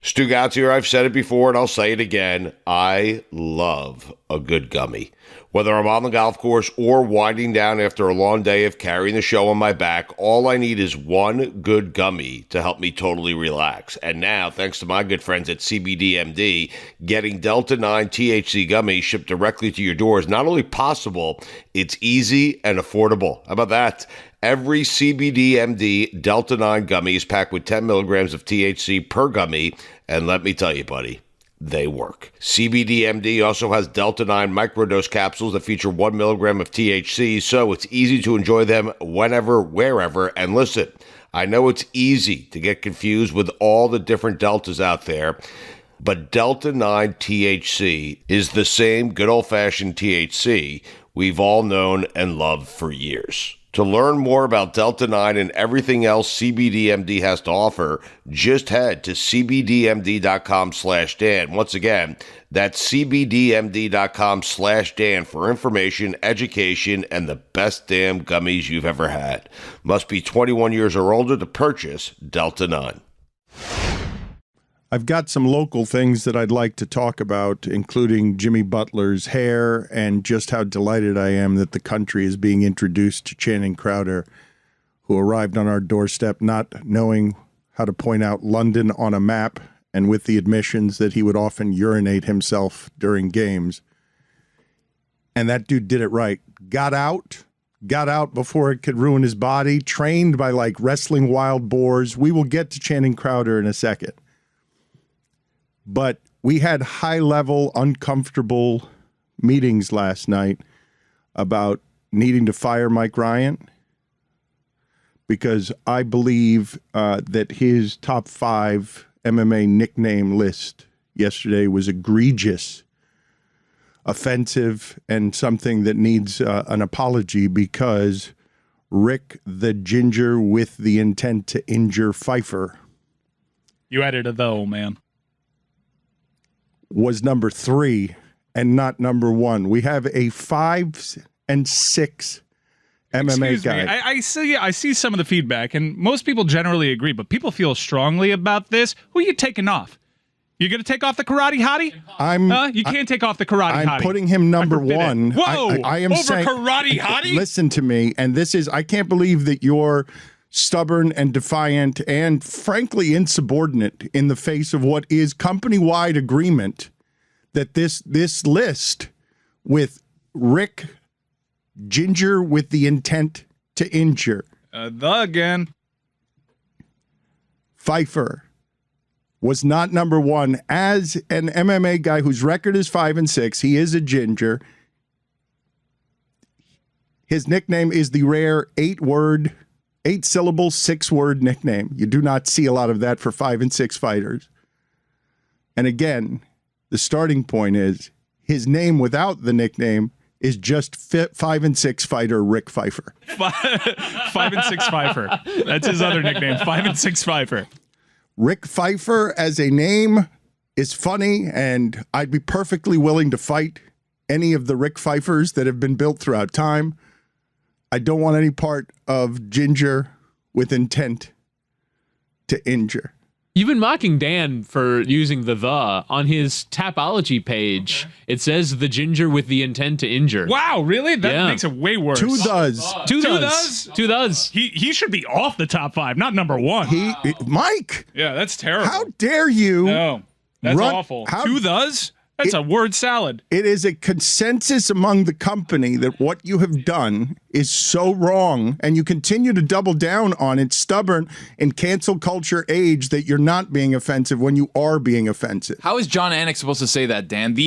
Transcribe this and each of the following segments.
Stugotz here. I've said it before and I'll say it again. I love a good gummy. Whether I'm on the golf course or winding down after a long day of carrying the show on my back, all I need is one good gummy to help me totally relax. And now, thanks to my good friends at CBDMD, getting Delta 9 THC gummies shipped directly to your door is not only possible, it's easy and affordable. How about that? Every CBDMD Delta 9 gummy is packed with 10 milligrams of THC per gummy, and let me tell you, buddy, they work. CBDMD also has Delta 9 microdose capsules that feature 1 milligram of THC, so it's easy to enjoy them whenever, wherever. And listen, I know it's easy to get confused with all the different Deltas out there, but Delta 9 THC is the same good old-fashioned THC we've all known and loved for years. To learn more about Delta 9 and everything else CBDMD has to offer, just head to cbdmd.com/Dan. Once again, that's cbdmd.com/Dan for information, education, and the best damn gummies you've ever had. Must be 21 years or older to purchase Delta 9. I've got some local things that I'd like to talk about, including Jimmy Butler's hair and just how delighted I am that the country is being introduced to Channing Crowder, who arrived on our doorstep not knowing how to point out London on a map and with the admissions that he would often urinate himself during games. And that dude did it right. Got out before it could ruin his body, trained by like wrestling wild boars. We will get to Channing Crowder in a second. But we had high-level, uncomfortable meetings last night about needing to fire Mike Ryan because I believe that his top 5 MMA nickname list yesterday was egregious, offensive, and something that needs an apology because Rick the Ginger with the intent to injure Pfeiffer. You added a though, man. Was number 3 and not number 1. We have a 5 and 6 MMA guy. I see some of the feedback, and most people generally agree, but people feel strongly about this. Who are you taking off? You're going to take off the karate hottie? You can't take off the karate hottie. I'm putting him number 1. Whoa! I am over saying, karate hottie? Listen to me, and this is, I can't believe that you're stubborn and defiant and frankly insubordinate in the face of what is company-wide agreement that this list with Rick Ginger with the intent to injure again Pfeiffer was not number 1 as an MMA guy whose record is 5 and 6. He is a ginger. His nickname is the rare 8-syllable, 6-word nickname. You do not see a lot of that for 5 and 6 fighters. And again, the starting point is his name without the nickname is just 5 and 6 fighter Rick Pfeiffer. 5 and 6 Pfeiffer. That's his other nickname, 5 and 6 Pfeiffer. Rick Pfeiffer as a name is funny, and I'd be perfectly willing to fight any of the Rick Pfeiffers that have been built throughout time. I don't want any part of Ginger with intent to injure. You've been mocking Dan for using the on his Tapology page. Okay. It says the Ginger with the intent to injure. Wow, really? That makes it way worse. Two does. He should be off the top 5, not number 1. Mike. Yeah, that's terrible. How dare you? No, that's awful. Two does? That's a word salad. It is a consensus among the company that what you have done is so wrong, and you continue to double down on it, stubborn in cancel culture age, that you're not being offensive when you are being offensive. How is John Anik supposed to say that, Dan?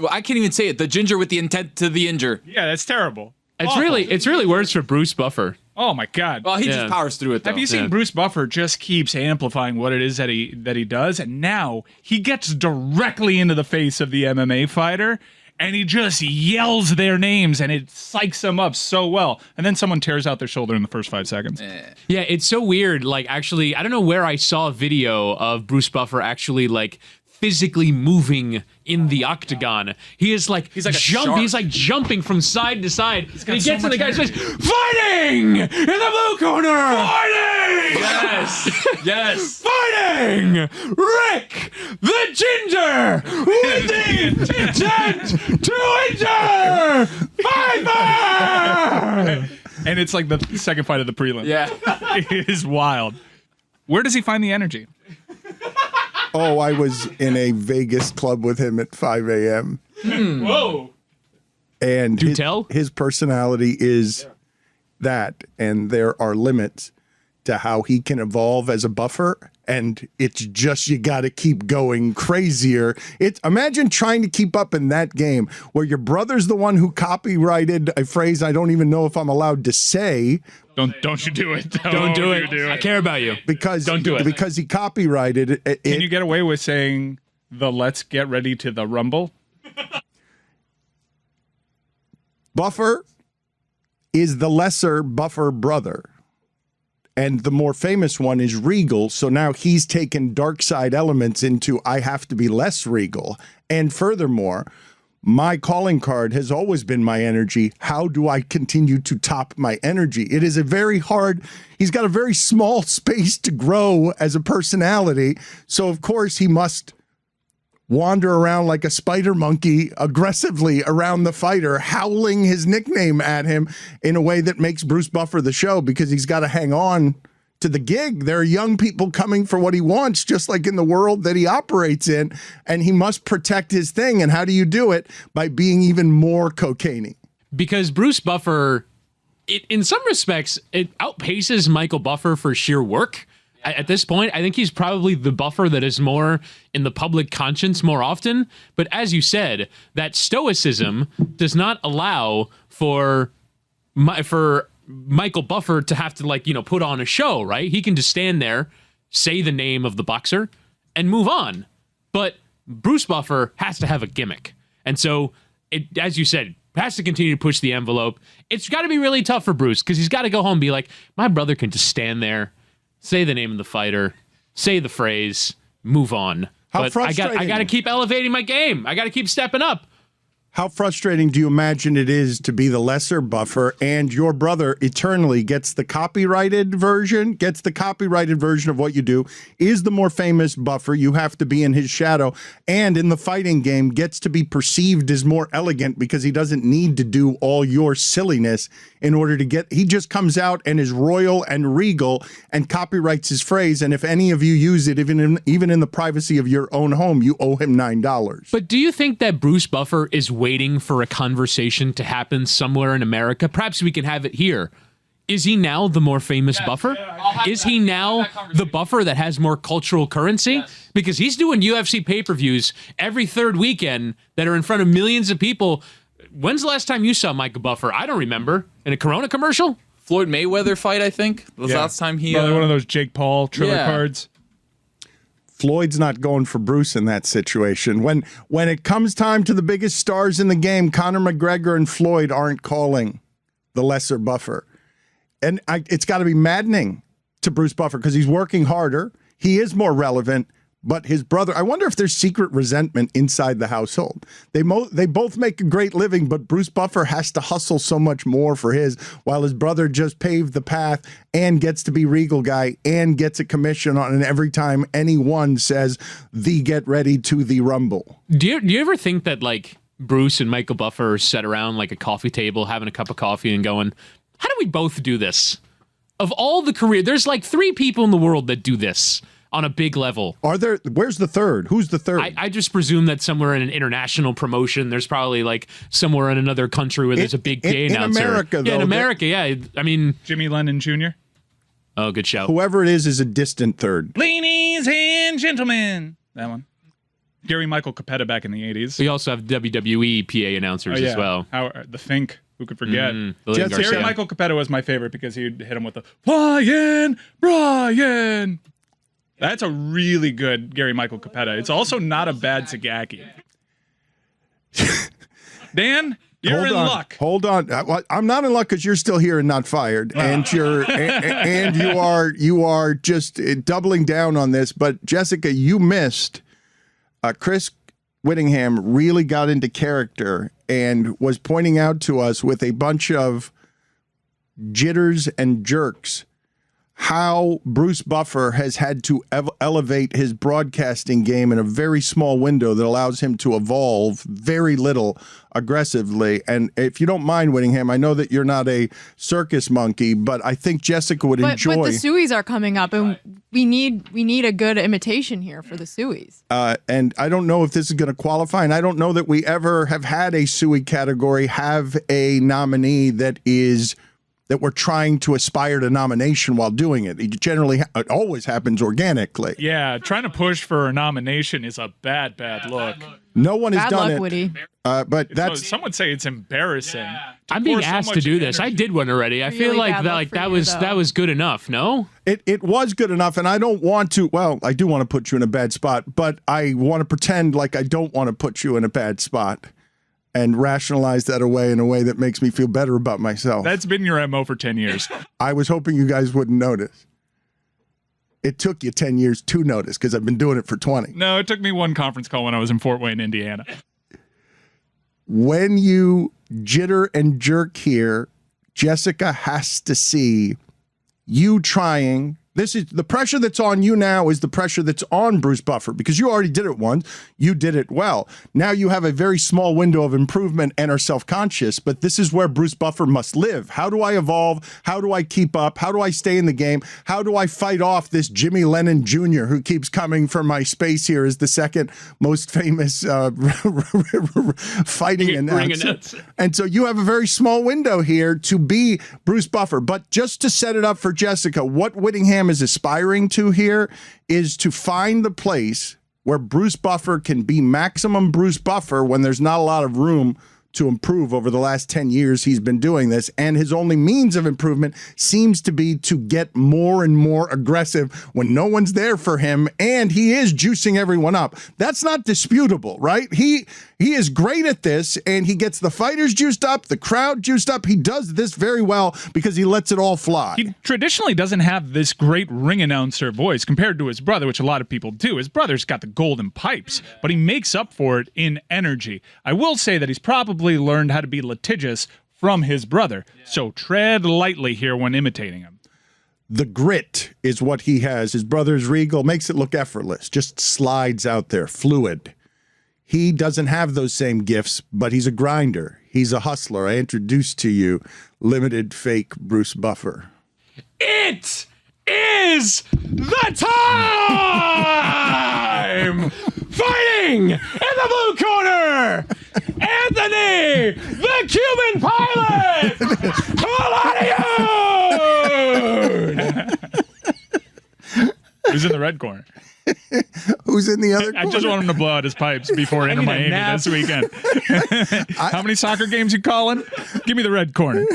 I can't even say it. The Ginger with the intent to the injure. Yeah, that's terrible. It's really worse for Bruce Buffer. Oh my God! Well, he just powers through it, though. Have you seen Bruce Buffer just keeps amplifying what it is that he does, and now he gets directly into the face of the MMA fighter, and he just yells their names, and it psychs them up so well. And then someone tears out their shoulder in the first 5 seconds. Yeah, it's so weird. Like, actually, I don't know where I saw a video of Bruce Buffer actually like physically moving in the octagon. He is like, He's like a shark. he's like jumping from side to side. And he so gets to the much guy and says, "Fighting in the blue corner! Fighting! Yes. Yes. Fighting! Rick the Ginger with the intent to injure! Fight! And it's like the second fight of the prelim. Yeah. It is wild. Where does he find the energy? Oh, I was in a Vegas club with him at 5 a.m. Whoa. And Do tell? his personality is that, and there are limits to how he can evolve as a buffer. And it's just, you got to keep going crazier. Imagine trying to keep up in that game where your brother's the one who copyrighted a phrase I don't even know if I'm allowed to say. Don't you do it. Don't do it. You I care about you. Because Don't do it. Because he copyrighted it. Can you get away with saying the "let's get ready to the rumble"? Buffer is the lesser Buffer brother. And the more famous one is Regal. So now he's taken dark side elements into I have to be less Regal. And furthermore, my calling card has always been my energy. How do I continue to top my energy? It is a very hard, he's got a very small space to grow as a personality. So of course he must wander around like a spider monkey aggressively around the fighter, howling his nickname at him in a way that makes Bruce Buffer the show, because he's got to hang on to the gig. There are young people coming for what he wants, just like in the world that he operates in, and he must protect his thing. And how do you do it? By being even more cocaine-y. Because Bruce Buffer, in some respects, it outpaces Michael Buffer for sheer work. At this point, I think he's probably the Buffer that is more in the public conscience more often. But as you said, that stoicism does not allow for Michael Buffer to have to, put on a show, right? He can just stand there, say the name of the boxer, and move on. But Bruce Buffer has to have a gimmick. And so, as you said, has to continue to push the envelope. It's got to be really tough for Bruce, because he's got to go home and be like, my brother can just stand there, say the name of the fighter, say the phrase, move on. How but frustrating. I got to keep elevating my game. I got to keep stepping up. How frustrating do you imagine it is to be the lesser Buffer and your brother eternally gets the copyrighted version of what you do, is the more famous Buffer, you have to be in his shadow, and in the fighting game gets to be perceived as more elegant because he doesn't need to do all your silliness in order to get, he just comes out and is royal and regal and copyrights his phrase, and if any of you use it, even in the privacy of your own home, you owe him $9. But do you think that Bruce Buffer is waiting for a conversation to happen somewhere in America? Perhaps we can have it here. Is he now the more famous Buffer? Is he now the Buffer that has more cultural currency? Yes. Because he's doing UFC pay-per-views every third weekend that are in front of millions of people. When's the last time you saw Michael Buffer? I don't remember. In a Corona commercial? Floyd Mayweather fight, I think. The last time he... Probably one of those Jake Paul Triller cards. Floyd's not going for Bruce in that situation. When it comes time to the biggest stars in the game, Conor McGregor and Floyd aren't calling the lesser Buffer. And it's got to be maddening to Bruce Buffer because he's working harder. He is more relevant, but his brother, I wonder if there's secret resentment inside the household. They both make a great living, but Bruce Buffer has to hustle so much more for his, while his brother just paved the path and gets to be Regal guy and gets a commission on it every time anyone says the get ready to the Rumble. Do you ever think that Bruce and Michael Buffer sat around like a coffee table having a cup of coffee and going, how do we both do this? Of all the career, there's 3 people in the world that do this on a big level. Are there? Where's the third? Who's the third? I just presume that somewhere in an international promotion, there's probably somewhere in another country where there's a big PA announcer. In America, though. Yeah, in America, yeah. I mean, Jimmy Lennon Jr. Oh, good show. Whoever it is a distant third. Ladies and gentlemen. That one. Gary Michael Capetta back in the 80s. We also have WWE PA announcers as well. The Fink. Who could forget? Garcia. Gary Michael Capetta was my favorite because he'd hit him with the Brian. That's a really good Gary Michael Capetta. It's also not a bad Sagaki. Dan, you're in luck. Hold on. I'm not in luck because you're still here and not fired, and you are just doubling down on this. But Jessica, you missed Chris Whittingham really got into character and was pointing out to us with a bunch of jitters and jerks how Bruce Buffer has had to elevate his broadcasting game in a very small window that allows him to evolve very little aggressively. And if you don't mind, Whittingham, I know that you're not a circus monkey, but I think Jessica would enjoy. But the Sueys are coming up, and we need a good imitation here for the Sueys. And I don't know if this is going to qualify, and I don't know that we ever have had a Suey category have a nominee that we're trying to aspire to nomination while doing it. It always happens organically. Yeah, trying to push for a nomination is a bad look. No one has Bad done luck, it. Woody. But that's Some would say it's embarrassing. I'm being asked to do this. I did one already. I feel Really like bad luck for that you, was though. that was good enough. No. it was good enough, and I don't want to. Well, I do want to put you in a bad spot, but I want to pretend like I don't want to put you in a bad spot and rationalize that away in a way that makes me feel better about myself. That's been your MO for 10 years. I was hoping you guys wouldn't notice. It took you 10 years to notice because I've been doing it for 20. No, it took me one conference call when I was in Fort Wayne, Indiana. When you jitter and jerk here, Jessica has to see you trying. This is the pressure that's on you now is the pressure that's on Bruce Buffer because you already did it once. You did it well. Now you have a very small window of improvement and are self-conscious, but this is where Bruce Buffer must live. How do I evolve? How do I keep up? How do I stay in the game? How do I fight off this Jimmy Lennon Jr. who keeps coming for my space here as the second most famous fighting announcer? And so you have a very small window here to be Bruce Buffer. But just to set it up for Jessica, what Whittingham is aspiring to here is to find the place where Bruce Buffer can be maximum Bruce Buffer when there's not a lot of room to improve over the last 10 years he's been doing this. And his only means of improvement seems to be to get more and more aggressive when no one's there for him. And he is juicing everyone up. That's not disputable, right? He is great at this, and he gets the fighters juiced up, the crowd juiced up. He does this very well because he lets it all fly. He traditionally doesn't have this great ring announcer voice compared to his brother, which a lot of people do. His brother's got the golden pipes, but he makes up for it in energy. I will say that he's probably learned how to be litigious from his brother, so tread lightly here when imitating him. The grit is what he has. His brother's regal, makes it look effortless, just slides out there, fluid. He doesn't have those same gifts, but he's a grinder. He's a hustler. I introduced to you limited fake Bruce Buffer. It is the time! Fighting in the blue corner, Anthony, the Cuban pilot, Coladion! Who's in the red corner? Who's in the other corner? I just want him to blow out his pipes before into Miami this weekend. How many soccer games you calling? Give me the red corner.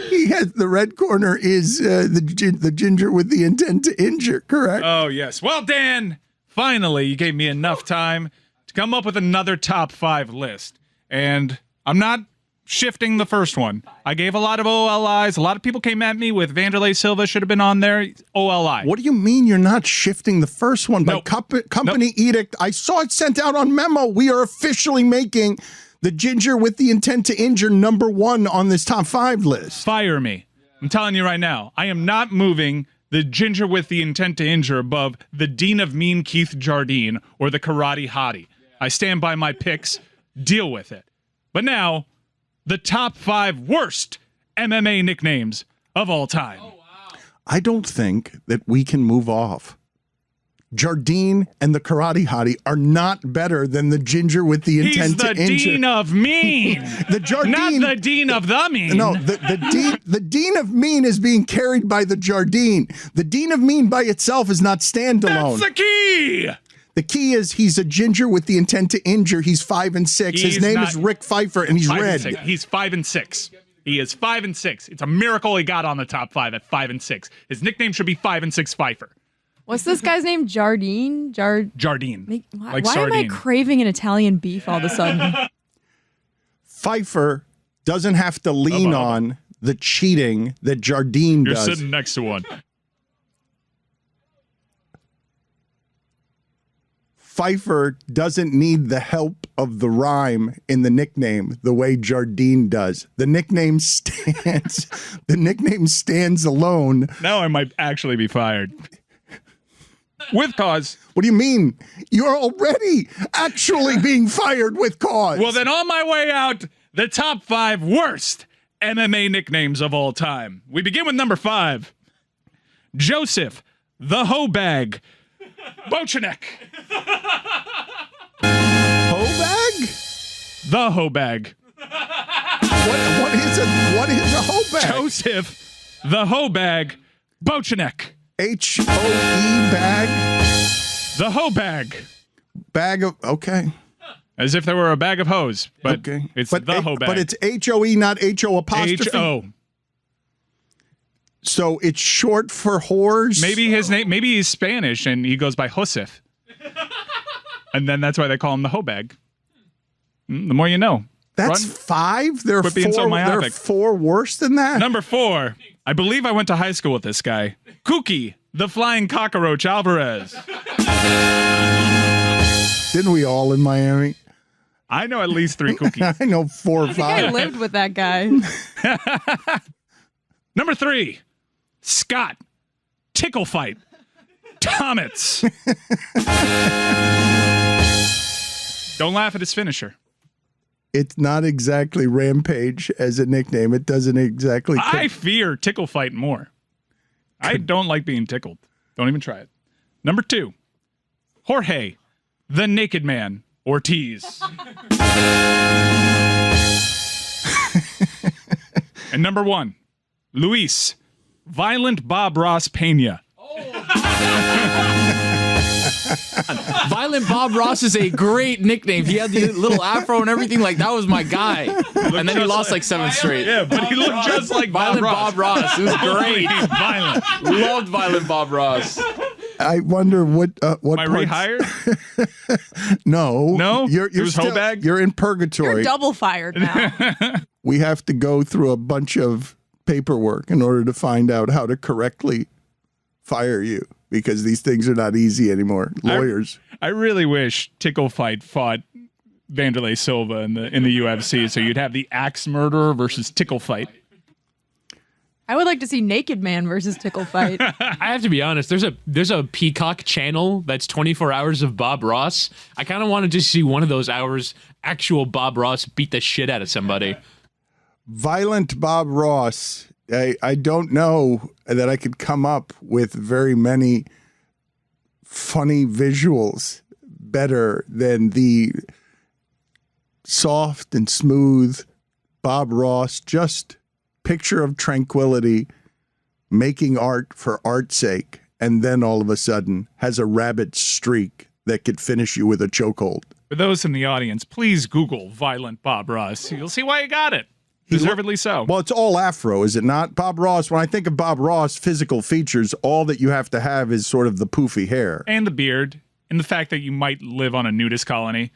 He has the red corner is the ginger with the intent to injure, correct? Oh, yes. Well, Dan, finally, you gave me enough time to come up with another top 5 list. And I'm not shifting the first one. I gave a lot of OLIs. A lot of people came at me with Vanderlei Silva should have been on there. OLI. What do you mean you're not shifting the first one? By Nope. company edict, I saw it sent out on memo. We are officially making the ginger with the intent to injure number 1 on this top 5 list. Fire me. I'm telling you right now, I am not moving the ginger with the intent to injure above the Dean of Mean Keith Jardine or the Karate Hottie. I stand by my picks. Deal with it. But now, the top 5 worst MMA nicknames of all time. I don't think that we can move off. Jardine and the Karate Hottie are not better than the ginger with the He's intent the to injure. Dean of Mean. The Jardine, Not the Dean of the Mean. No, the Dean of Mean is being carried by the Jardine. The Dean of Mean by itself is not standalone. That's the key. The key is he's a ginger with the intent to injure. He's 5 and 6. His He's name not- is Rick Pfeiffer, and he's 5 and red. 6. He's 5 and 6. He is 5 and 6. It's a miracle he got on the top 5 at 5 and 6. His nickname should be 5 and 6 Pfeiffer. What's this guy's name? Jardine? Jardine. Why Like am I sardine. craving an Italian beef all of a sudden? Pfeiffer doesn't have to lean on the cheating that Jardine You're does. sitting next to one. Pfeiffer doesn't need the help of the rhyme in the nickname the way Jardine does. The nickname stands. The nickname stands alone. Now I might actually be fired. With cause. What do you mean? You're already actually being fired with cause. Well, then on my way out, the top 5 worst MMA nicknames of all time. We begin with number 5. Joseph, the Hoe Bag, Bochenek. Hoe bag? The Hoe Bag. What is a hoe bag? Joseph, the Hoe Bag, Bochenek. H-O-E bag? The Hoe Bag. Bag of, okay. As if there were a bag of hose, but Okay. it's but the Hoe Bag. But it's H-O-E, not H-O apostrophe? H-O. So it's short for whores? Maybe his name, maybe he's Spanish and he goes by Josef. And then that's why they call him the Hoe Bag. The more you know. That's Run. 5? There are Quit being so 4, there are myopic. 4 worse than that? Number 4. I believe I went to high school with this guy. Kooky, the Flying Cockroach Alvarez. Didn't we all in Miami? I know at least 3 Kookies. I know 4 or I 5. lived with that guy. Number 3. Scott, Tickle Fight, Tomits. Don't laugh at his finisher. It's not exactly Rampage as a nickname. It doesn't exactly. I fear Tickle Fight more. I don't like being tickled. Don't even try it. Number 2. Jorge, the Naked Man, Ortiz. And number 1. Luis, Violent Bob Ross Pena. Violent Bob Ross is a great nickname. He had the little afro and everything. Like, that was my guy. And then he lost like 7 straight. Yeah, but he looked just like Violent Bob Ross. It was great. Violent. Loved Violent Bob Ross. I wonder what Am I parts- rehired? No, No? You're It was still, Hobag? You're in purgatory. You're double fired now. We have to go through a bunch of paperwork in order to find out how to correctly fire you, because these things are not easy anymore. Lawyers. I really wish Tickle Fight fought Vanderlei Silva in the UFC, so you'd have the Axe Murderer versus Tickle Fight. I would like to see Naked Man versus Tickle Fight. I have to be honest. There's a Peacock channel that's 24 hours of Bob Ross. I kind of wanted to see one of those hours actual Bob Ross beat the shit out of somebody. Violent Bob Ross. I don't know that I could come up with very many funny visuals better than the soft and smooth Bob Ross, just picture of tranquility, making art for art's sake, and then all of a sudden has a rabbit streak that could finish you with a chokehold. For those in the audience, please Google Violent Bob Ross. You'll see why he got it. Deservedly so. Well, it's all afro, is it not? Bob Ross, when I think of Bob Ross, physical features, all that you have to have is sort of the poofy hair. And the beard, and the fact that you might live on a nudist colony.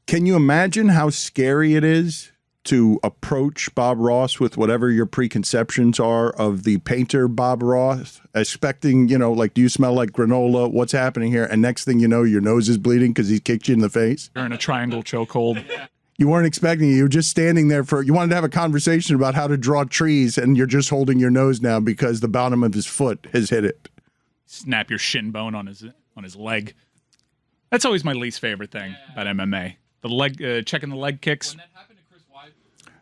Can you imagine how scary it is to approach Bob Ross with whatever your preconceptions are of the painter Bob Ross, expecting, like, do you smell like granola? What's happening here? And next thing you know, your nose is bleeding because he kicked you in the face. You're in a triangle chokehold. You weren't expecting it. You were just standing there you wanted to have a conversation about how to draw trees, and you're just holding your nose now because the bottom of his foot has hit it. Snap your shin bone on his leg. That's always my least favorite thing about MMA. The leg, checking the leg kicks.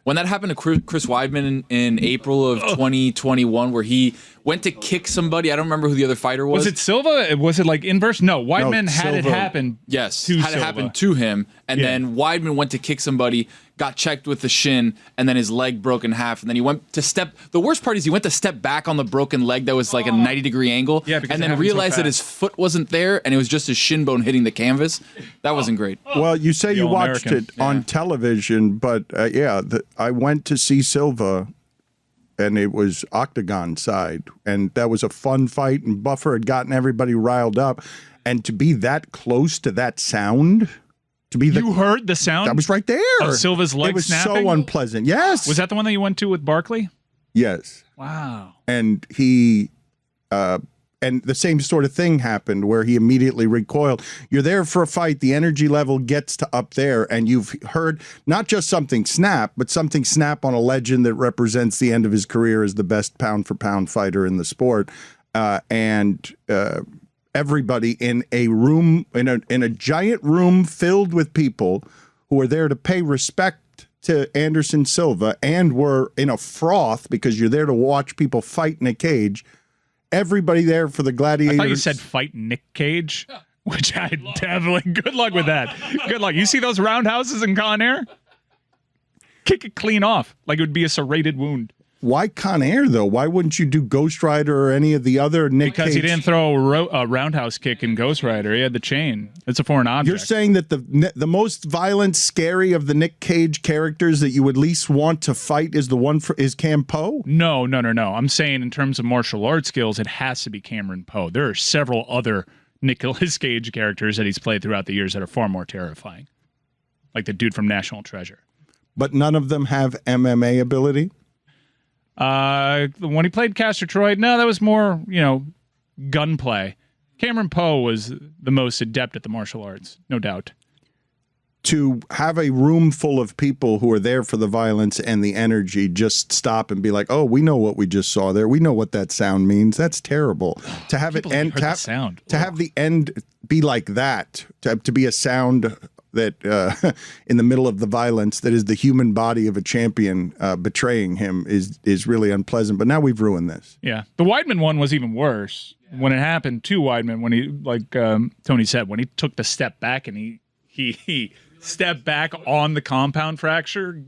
When that happened to Chris Weidman in April of 2021, where he went to kick somebody, I don't remember who the other fighter was. Was it Silva? Was it like inverse? No, Weidman had it Silva. happen. Yes, to had Silva. it happen to him, and Yeah. then Weidman went to kick somebody, got checked with the shin, and then his leg broke in half, and then he went to step. The worst part is he went to step back on the broken leg that was like a 90-degree angle, Yeah, because and it then happened so realized that fast. his foot wasn't there, and it was just his shin bone hitting the canvas. That wasn't great. Well, you say you watched All-American. it on television, but I went to see Silva, and it was Octagon side, and that was a fun fight, and Buffer had gotten everybody riled up, and to be that close to that sound, to be You heard the sound? that was right there. Of Silva's leg It was snapping? so unpleasant. Yes. Was that the one that you went to with Barkley? Yes. Wow. And he and the same sort of thing happened where he immediately recoiled. You're there for a fight. The energy level gets to up there, and you've heard not just something snap, but something snap on a legend that represents the end of his career as the best pound-for-pound fighter in the sport. Everybody in a room, in a giant room filled with people who are there to pay respect to Anderson Silva and were in a froth because you're there to watch people fight in a cage. Everybody there for the gladiators. I thought you said fight Nick Cage, which I definitely, good luck with that. Good luck. You see those roundhouses in Con Air? Kick it clean off like it would be a serrated wound. Why Con Air, though? Why wouldn't you do Ghost Rider or any of the other Nick Because Cage? he didn't throw a roundhouse kick in Ghost Rider. He had the chain. It's a foreign object. You're saying that the most violent, scary of the Nick Cage characters that you would least want to fight is the one is Cam Poe? No. I'm saying in terms of martial arts skills, it has to be Cameron Poe. There are several other Nicolas Cage characters that he's played throughout the years that are far more terrifying. Like the dude from National Treasure. But none of them have MMA ability? When he played Castor Troy, no, that was more, gunplay. Cameron Poe was the most adept at the martial arts, no doubt. To have a room full of people who are there for the violence and the energy just stop and be like, oh, we know what we just saw there. We know what that sound means. That's terrible. To have it end, to have the end be like that, to be a sound that in the middle of the violence that is the human body of a champion betraying him is really unpleasant. But now we've ruined this. Yeah. The Weidman one was even worse. When it happened to Weidman, when he, like Tony said, when he took the step back and he stepped back on the compound fracture.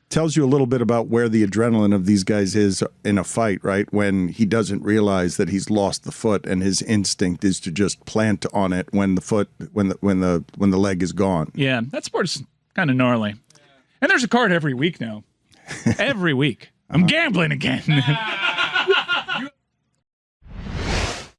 Tells you a little bit about where the adrenaline of these guys is in a fight, right? When he doesn't realize that he's lost the foot, and his instinct is to just plant on it when the leg is gone. Yeah, that sport's kind of gnarly. And there's a card every week now. Every week. I'm gambling again.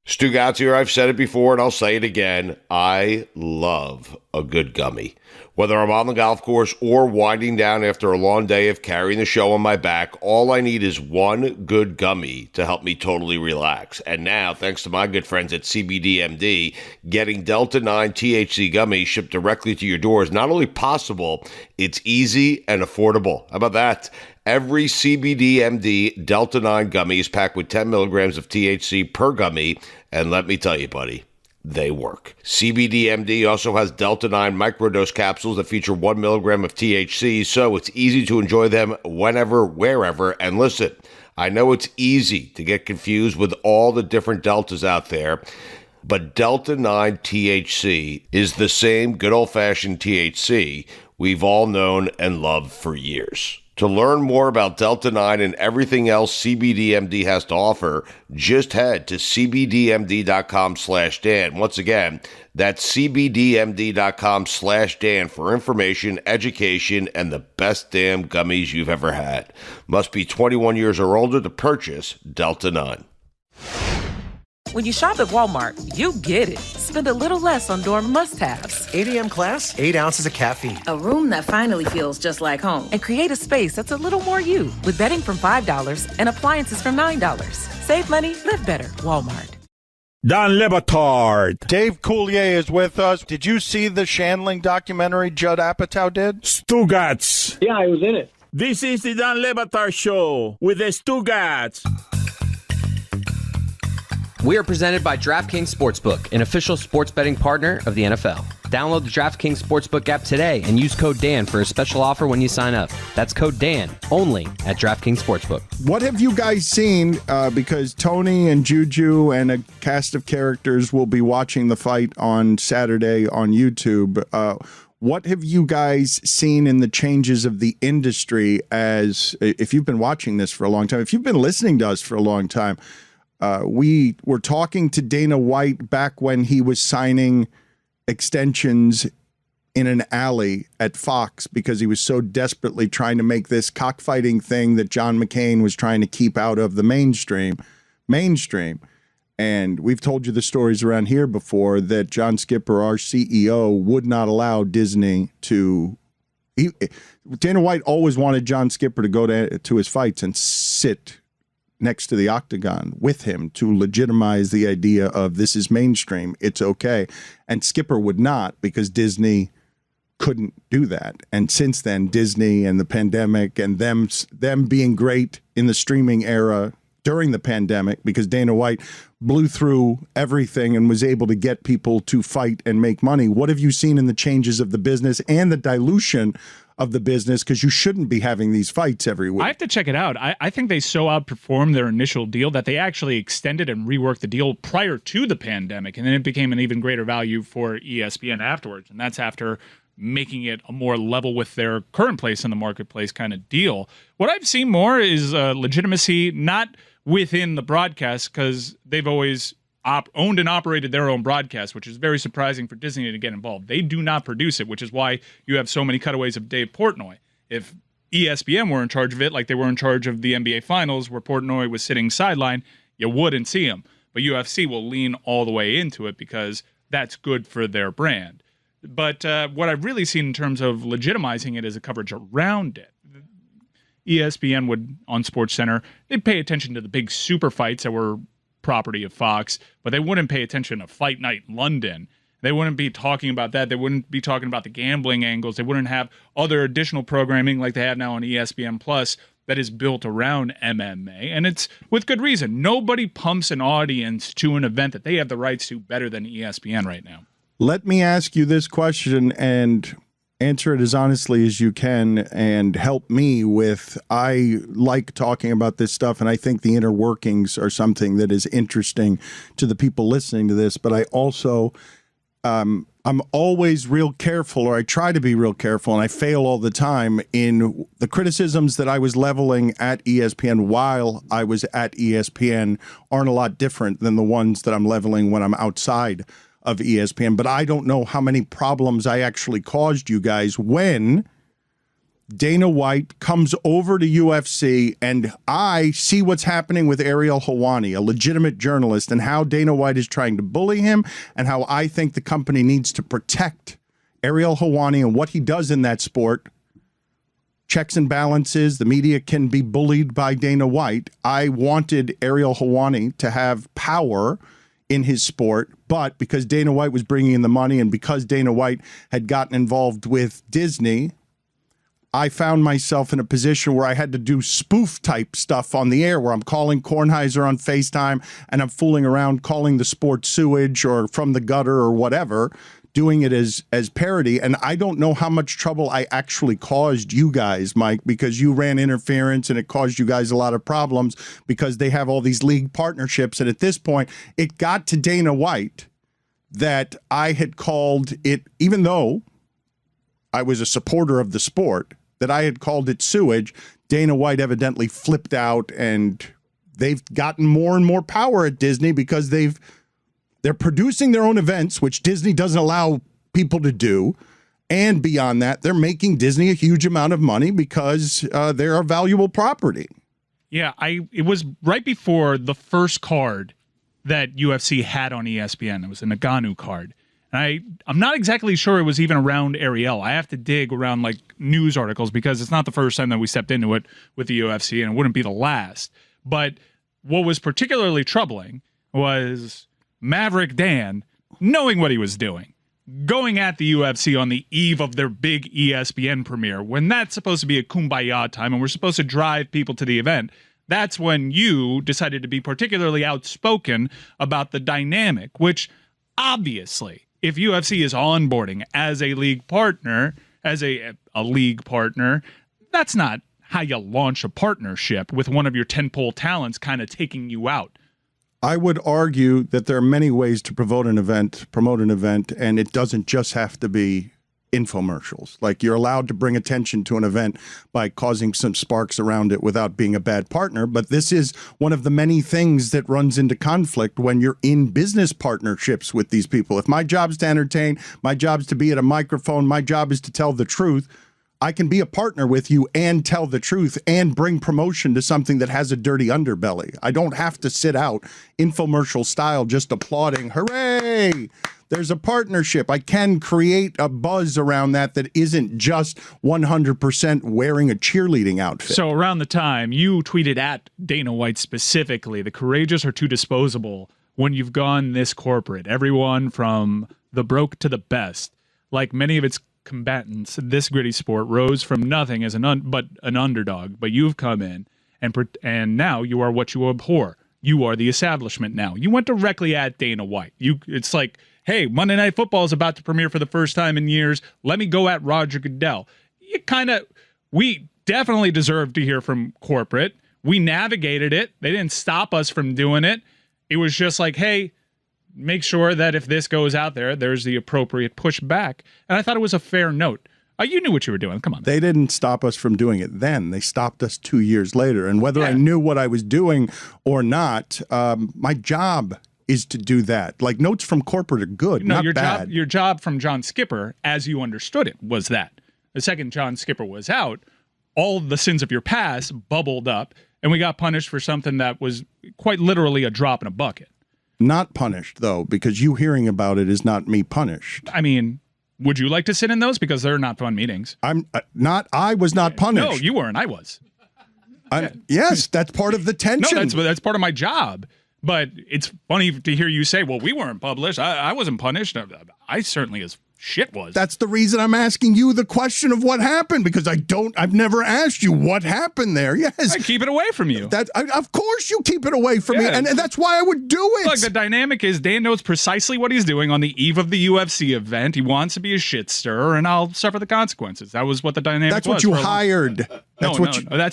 Stugotz here. I've said it before and I'll say it again. I love a good gummy. Whether I'm on the golf course or winding down after a long day of carrying the show on my back, all I need is one good gummy to help me totally relax. And now, thanks to my good friends at CBDMD, getting Delta 9 THC gummies shipped directly to your door is not only possible, it's easy and affordable. How about that? Every CBDMD Delta 9 gummy is packed with 10 milligrams of THC per gummy, and let me tell you, buddy, they work. CBDMD also has Delta 9 microdose capsules that feature 1 milligram of THC, so it's easy to enjoy them whenever, wherever. And listen, I know it's easy to get confused with all the different Deltas out there, but Delta 9 THC is the same good old-fashioned THC we've all known and loved for years. To learn more about Delta 9 and everything else CBDMD has to offer, just head to cbdmd.com/Dan. Once again, that's cbdmd.com/Dan for information, education, and the best damn gummies you've ever had. Must be 21 years or older to purchase Delta 9. When you shop at Walmart, you get it. Spend a little less on dorm must-haves. 8 a.m. class, 8 ounces of caffeine. A room that finally feels just like home. And create a space that's a little more you. With bedding from $5 and appliances from $9. Save money, live better. Walmart. Dan Le Batard. Dave Coulier is with us. Did you see the Shandling documentary Judd Apatow did? Stugotz. Yeah, I was in it. This is the Dan Le Batard Show with the Stugotz. We are presented by DraftKings Sportsbook, an official sports betting partner of the NFL. Download the DraftKings Sportsbook app today and use code Dan for a special offer when you sign up. That's code Dan, only at DraftKings Sportsbook. What have you guys seen? Because Tony and Juju and a cast of characters will be watching the fight on Saturday on YouTube. What have you guys seen in the changes of the industry as, if you've been watching this for a long time, if you've been listening to us for a long time, we were talking to Dana White back when he was signing extensions in an alley at Fox because he was so desperately trying to make this cockfighting thing that John McCain was trying to keep out of the mainstream. And we've told you the stories around here before that John Skipper, our CEO, would not allow Disney to... Dana White always wanted John Skipper to go to his fights and sit next to the octagon with him to legitimize the idea of this is mainstream, it's okay. And Skipper would not, because Disney couldn't do that. And since then, Disney and the pandemic and them being great in the streaming era during the pandemic, because Dana White blew through everything and was able to get people to fight and make money. What have you seen in the changes of the business and the dilution of the business? Because you shouldn't be having these fights every week. I have to check it out. I think they so outperformed their initial deal that they actually extended and reworked the deal prior to the pandemic, and then it became an even greater value for ESPN afterwards. And that's after making it a more level with their current place in the marketplace kind of deal. What I've seen more is legitimacy, not within the broadcast, because they've always owned and operated their own broadcast, which is very surprising for Disney to get involved. They do not produce it, which is why you have so many cutaways of Dave Portnoy. If ESPN were in charge of it, like they were in charge of the NBA Finals, where Portnoy was sitting sideline, you wouldn't see him. But UFC will lean all the way into it because that's good for their brand. But what I've really seen in terms of legitimizing it is a coverage around it. ESPN would, on SportsCenter, they'd pay attention to the big super fights that were property of Fox, but they wouldn't pay attention to Fight Night London. They wouldn't be talking about that. They wouldn't be talking about the gambling angles. They wouldn't have other additional programming like they have now on ESPN Plus that is built around MMA. And it's with good reason. Nobody pumps an audience to an event that they have the rights to better than ESPN right now. Let me ask you this question and answer it as honestly as you can and help me with, I like talking about this stuff, and I think the inner workings are something that is interesting to the people listening to this, but I also, I'm always real careful, or I try to be real careful, and I fail all the time in the criticisms that I was leveling at ESPN while I was at ESPN aren't a lot different than the ones that I'm leveling when I'm outside of ESPN, but I don't know how many problems I actually caused you guys when Dana White comes over to UFC and I see what's happening with Ariel Helwani, a legitimate journalist, and how Dana White is trying to bully him and how I think the company needs to protect Ariel Helwani and what he does in that sport. Checks and balances, the media can be bullied by Dana White. I wanted Ariel Helwani to have power in his sport, but because Dana White was bringing in the money and because Dana White had gotten involved with Disney, I found myself in a position where I had to do spoof type stuff on the air, where I'm calling Kornheiser on FaceTime and I'm fooling around calling the sport sewage or from the gutter or whatever, doing it as parody. And I don't know how much trouble I actually caused you guys, Mike, because you ran interference and it caused you guys a lot of problems because they have all these league partnerships. And at this point, it got to Dana White that I had called it, even though I was a supporter of the sport, that I had called it sewage. Dana White evidently flipped out, and they've gotten more and more power at Disney because they're producing their own events, which Disney doesn't allow people to do. And beyond that, they're making Disney a huge amount of money because they're a valuable property. Yeah, it was right before the first card that UFC had on ESPN. It was a Nagano card. And I'm not exactly sure it was even around Ariel. I have to dig around like news articles because it's not the first time that we stepped into it with the UFC, and it wouldn't be the last. But what was particularly troubling was Maverick Dan, knowing what he was doing, going at the UFC on the eve of their big ESPN premiere, when that's supposed to be a kumbaya time and we're supposed to drive people to the event. That's when you decided to be particularly outspoken about the dynamic, which obviously, if UFC is onboarding as a league partner, that's not how you launch a partnership with one of your tentpole talents kind of taking you out. I would argue that there are many ways to promote an event, and it doesn't just have to be infomercials. Like, you're allowed to bring attention to an event by causing some sparks around it without being a bad partner. But this is one of the many things that runs into conflict when you're in business partnerships with these people. If my job's to entertain, my job's to be at a microphone, my job is to tell the truth, I can be a partner with you and tell the truth and bring promotion to something that has a dirty underbelly. I don't have to sit out infomercial style just applauding, hooray! There's a partnership. I can create a buzz around that isn't just 100% wearing a cheerleading outfit. So around the time you tweeted at Dana White specifically, the courageous are too disposable when you've gone this corporate. Everyone from the broke to the best, like many of its combatants, this gritty sport rose from nothing as an underdog. But you've come in and now you are what you abhor. You are the establishment now. You went directly at Dana White. It's like, hey, Monday Night Football is about to premiere for the first time in years. Let me go at Roger Goodell. We definitely deserve to hear from corporate. We navigated it. They didn't stop us from doing it. It was just like, hey, make sure that if this goes out there, there's the appropriate pushback. And I thought it was a fair note. You knew what you were doing. Come on. They didn't stop us from doing it then. They stopped us 2 years later. And whether I knew what I was doing or not, my job is to do that. Like, notes from corporate are good, not bad. Your job from John Skipper, as you understood it, was that. The second John Skipper was out, all the sins of your past bubbled up, and we got punished for something that was quite literally a drop in a bucket. Not punished, though, because you hearing about it is not me punished. I mean, would you like to sit in those? Because they're not fun meetings. I was not punished. No, you weren't. I was. Yes, that's part of the tension. No, that's part of my job. But it's funny to hear you say, well, we weren't published. I wasn't punished. I certainly as shit was. That's the reason I'm asking you the question of what happened, because I've never asked you what happened there. Yes. I keep it away from you. Of course you keep it away from me, and that's why I would do it. Look, the dynamic is Dan knows precisely what he's doing on the eve of the UFC event. He wants to be a shit stirrer, and I'll suffer the consequences. That was what the dynamic was. That's what you hired. That's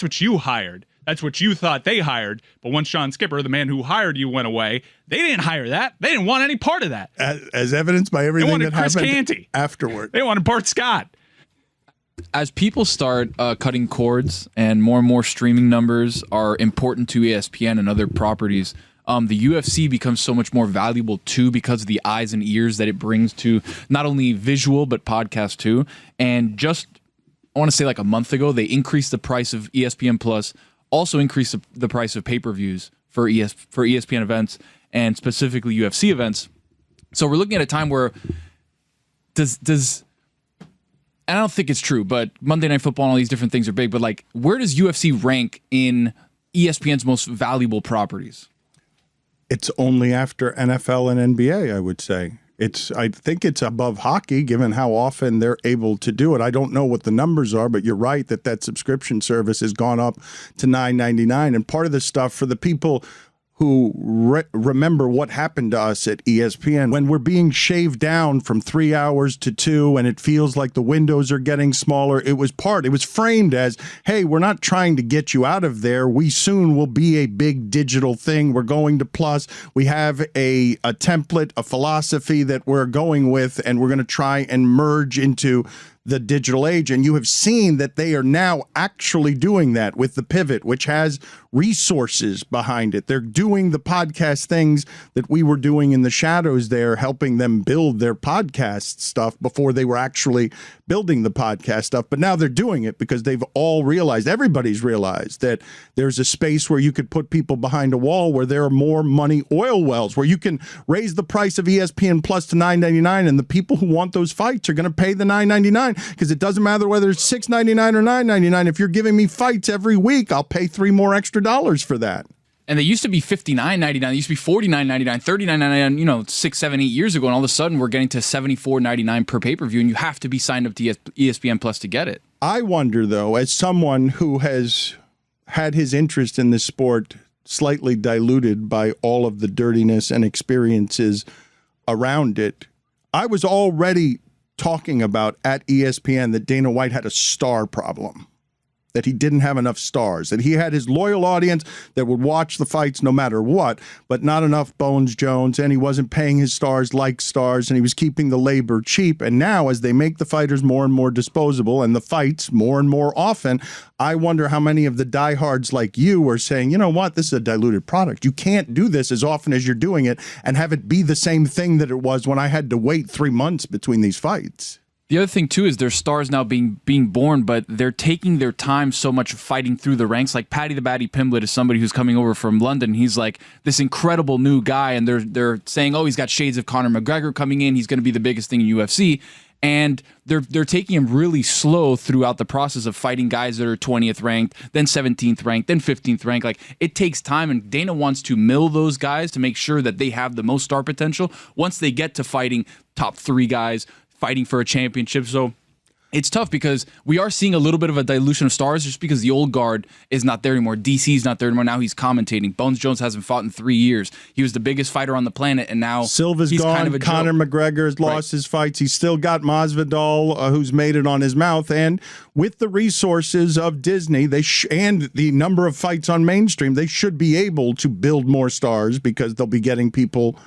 what you hired. That's what you thought they hired. But once John Skipper, the man who hired you, went away, they didn't hire that. They didn't want any part of that. As evidenced by everything that Chris happened Canty afterward. They wanted Bart Scott. As people start cutting cords and more streaming numbers are important to ESPN and other properties, the UFC becomes so much more valuable too because of the eyes and ears that it brings to not only visual but podcast too. And just, I want to say like a month ago, they increased the price of ESPN Plus, also increased the price of pay-per-views for ESPN events and specifically UFC events. So we're looking at a time where does and I don't think it's true, but Monday Night Football and all these different things are big, but like, where does UFC rank in ESPN's most valuable properties? It's only after NFL and NBA, I would say. I think it's above hockey, given how often they're able to do it. I don't know what the numbers are, but you're right that subscription service has gone up to $9.99. And part of the stuff for the people who remember what happened to us at ESPN, when we're being shaved down from 3 hours to 2 and it feels like the windows are getting smaller, it was framed as, hey, we're not trying to get you out of there. We soon will be a big digital thing. We're going to Plus. We have a template, a philosophy that we're going with, and we're going to try and merge into the digital age. And you have seen that they are now actually doing that with the Pivot, which has resources behind it. They're doing the podcast things that we were doing in the shadows there, helping them build their podcast stuff before they were actually building the podcast stuff. But now they're doing it because they've all realized, everybody's realized, that there's a space where you could put people behind a wall, where there are more money oil wells, where you can raise the price of ESPN Plus to $9.99, and the people who want those fights are going to pay the $9.99, because it doesn't matter whether it's $6.99 or $9.99. If you're giving me fights every week, I'll pay $3 more extra dollars for that. And they used to be $59.99. They used to be $49.99, $39.99, 6, 7, 8 years ago. And all of a sudden, we're getting to $74.99 per pay-per-view, and you have to be signed up to ESPN Plus to get it. I wonder, though, as someone who has had his interest in this sport slightly diluted by all of the dirtiness and experiences around it, I was already talking about at ESPN that Dana White had a star problem, that he didn't have enough stars, that he had his loyal audience that would watch the fights no matter what, but not enough Bones Jones, and he wasn't paying his stars like stars, and he was keeping the labor cheap. And now, as they make the fighters more and more disposable and the fights more and more often, I wonder how many of the diehards like you are saying, you know what, this is a diluted product. You can't do this as often as you're doing it and have it be the same thing that it was when I had to wait 3 months between these fights. The other thing, too, is there's stars now being born, but they're taking their time so much fighting through the ranks. Like Paddy the Baddy Pimblett is somebody who's coming over from London. He's like this incredible new guy, and they're saying, oh, he's got shades of Conor McGregor coming in. He's going to be the biggest thing in UFC. And they're taking him really slow throughout the process of fighting guys that are 20th ranked, then 17th ranked, then 15th ranked. Like, it takes time, and Dana wants to mill those guys to make sure that they have the most star potential once they get to fighting top 3 guys, fighting for a championship. So it's tough because we are seeing a little bit of a dilution of stars just because the old guard is not there anymore. DC's not there anymore. Now he's commentating. Bones Jones hasn't fought in 3 years. He was the biggest fighter on the planet, and now Silva's he's gone. kind of a Conor joke. McGregor's lost his fights. He's still got Masvidal, who's made it on his mouth. And with the resources of Disney, and the number of fights on mainstream, they should be able to build more stars because they'll be getting people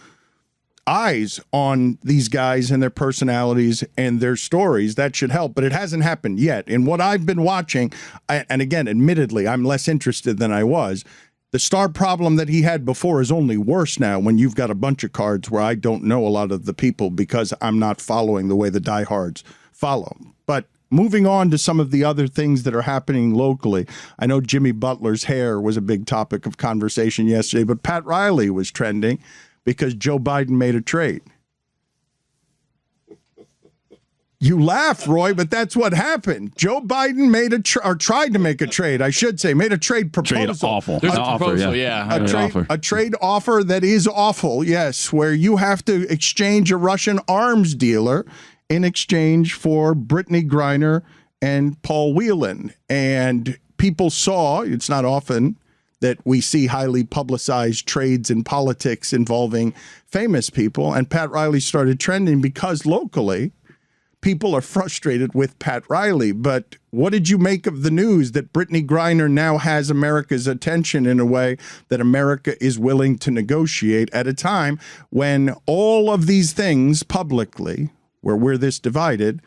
eyes on these guys and their personalities and their stories. That should help, but it hasn't happened yet. And what I've been watching, and again, admittedly, I'm less interested than I was. The star problem that he had before is only worse now when you've got a bunch of cards where I don't know a lot of the people because I'm not following the way the diehards follow. But moving on to some of the other things that are happening locally, I know Jimmy Butler's hair was a big topic of conversation yesterday, but Pat Riley was trending because Joe Biden made a trade. You laugh, Roy, but that's what happened. Joe Biden made tried to make a trade, I should say, made a trade proposal. Trade awful. There's a offer, proposal, A trade offer that is awful, yes, where you have to exchange a Russian arms dealer in exchange for Brittany Griner and Paul Whelan. And people saw, it's not often that we see highly publicized trades in politics involving famous people. And Pat Riley started trending because locally people are frustrated with Pat Riley. But what did you make of the news that Brittany Griner now has America's attention in a way that America is willing to negotiate at a time when all of these things publicly, where we're this divided,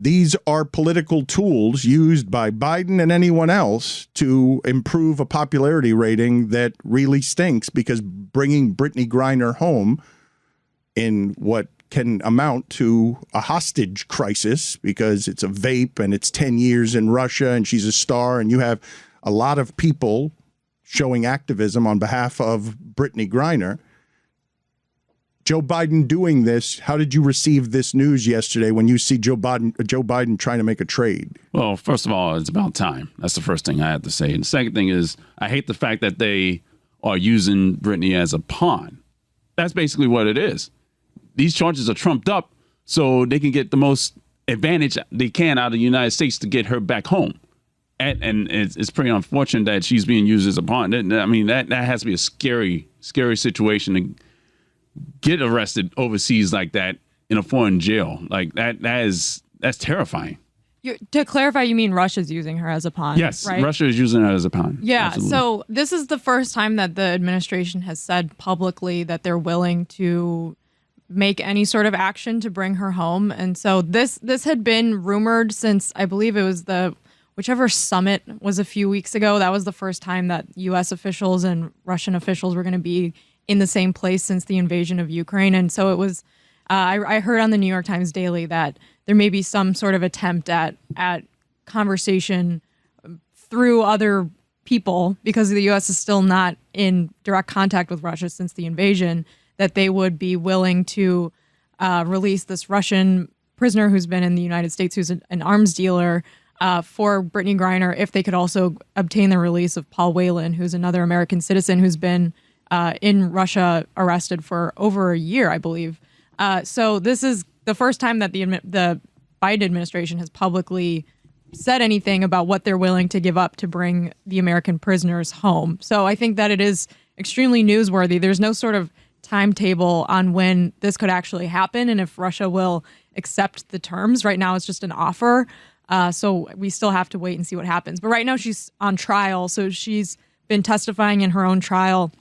these are political tools used by Biden and anyone else to improve a popularity rating that really stinks, because bringing Brittany Griner home in what can amount to a hostage crisis, because it's a vape and it's 10 years in Russia and she's a star and you have a lot of people showing activism on behalf of Brittany Griner. Joe Biden doing this, how did you receive this news yesterday when you see Joe Biden trying to make a trade? Well, first of all, it's about time. That's the first thing I have to say. And the second thing is, I hate the fact that they are using Brittany as a pawn. That's basically what it is. These charges are trumped up so they can get the most advantage they can out of the United States to get her back home. And it's pretty unfortunate that she's being used as a pawn. I mean, that has to be a scary situation to get arrested overseas like that in a foreign jail. Like that's terrifying. To clarify, you mean Russia's using her as a pawn? Yes, right? Russia is using her as a pawn. Yeah, Absolutely. So this is the first time that the administration has said publicly that they're willing to make any sort of action to bring her home. And so this had been rumored since, I believe it was whichever summit was a few weeks ago. That was the first time that U.S. officials and Russian officials were going to be in the same place since the invasion of Ukraine. And so it was, I heard on the New York Times Daily that there may be some sort of attempt at conversation through other people, because the U.S. is still not in direct contact with Russia since the invasion, that they would be willing to release this Russian prisoner who's been in the United States, who's an arms dealer, for Brittany Griner, if they could also obtain the release of Paul Whelan, who's another American citizen who's been in Russia arrested for over a year, I believe. So this is the first time that the Biden administration has publicly said anything about what they're willing to give up to bring the American prisoners home. So I think that it is extremely newsworthy. There's no sort of timetable on when this could actually happen and if Russia will accept the terms. Right now, it's just an offer. So we still have to wait and see what happens. But right now she's on trial. So she's been testifying in her own trial.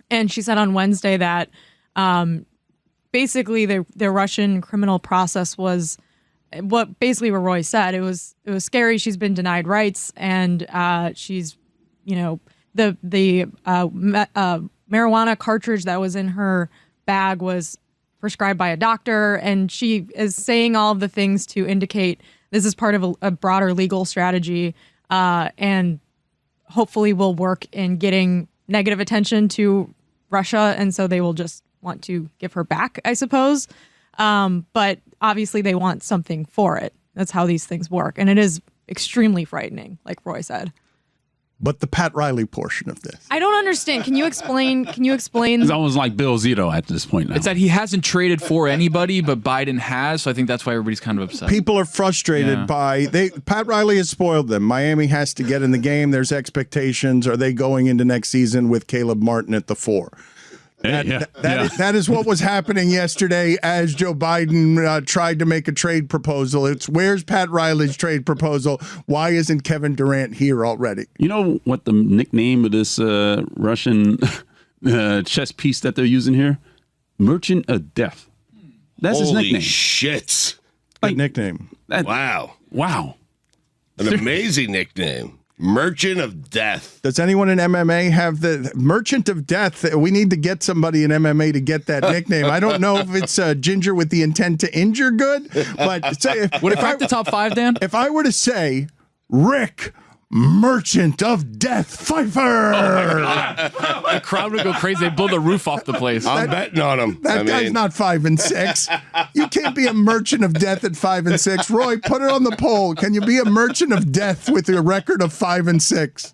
And she said on Wednesday that basically the Russian criminal process was what Roy said. It was scary. She's been denied rights, and she's, the marijuana cartridge that was in her bag was prescribed by a doctor, and she is saying all of the things to indicate this is part of a broader legal strategy, and hopefully will work in getting negative attention to Russia, and so they will just want to give her back, I suppose. But obviously they want something for it. That's how these things work, and it is extremely frightening, like Roy said. But the Pat Riley portion of this, I don't understand. Can you explain? It's almost like Bill Zito at this point now. It's that he hasn't traded for anybody, but Biden has. So I think that's why everybody's kind of upset. people are frustrated by Pat Riley has spoiled them. Miami has to get in the game. There's expectations. Are they going into next season with Caleb Martin at the 4? That is what was happening yesterday as Joe Biden tried to make a trade proposal. It's where's Pat Riley's trade proposal? Why isn't Kevin Durant here already? You know what the nickname of this Russian chess piece that they're using here? Merchant of Death. That's his nickname. Holy shit. Good nickname. Wow. An amazing nickname. Merchant of Death. Does anyone in MMA have the Merchant of Death? We need to get somebody in MMA to get that nickname. I don't know if it's Ginger with the intent to injure good, but say, would it crack the top 5, Dan? If I were to say Rick Merchant of Death Pfeiffer. The crowd would go crazy. They'd blow the roof off the place. I'm betting on him. That guy's not 5 and 6. You can't be a merchant of death at 5 and 6. Roy, put it on the poll. Can you be a merchant of death with a record of 5 and 6?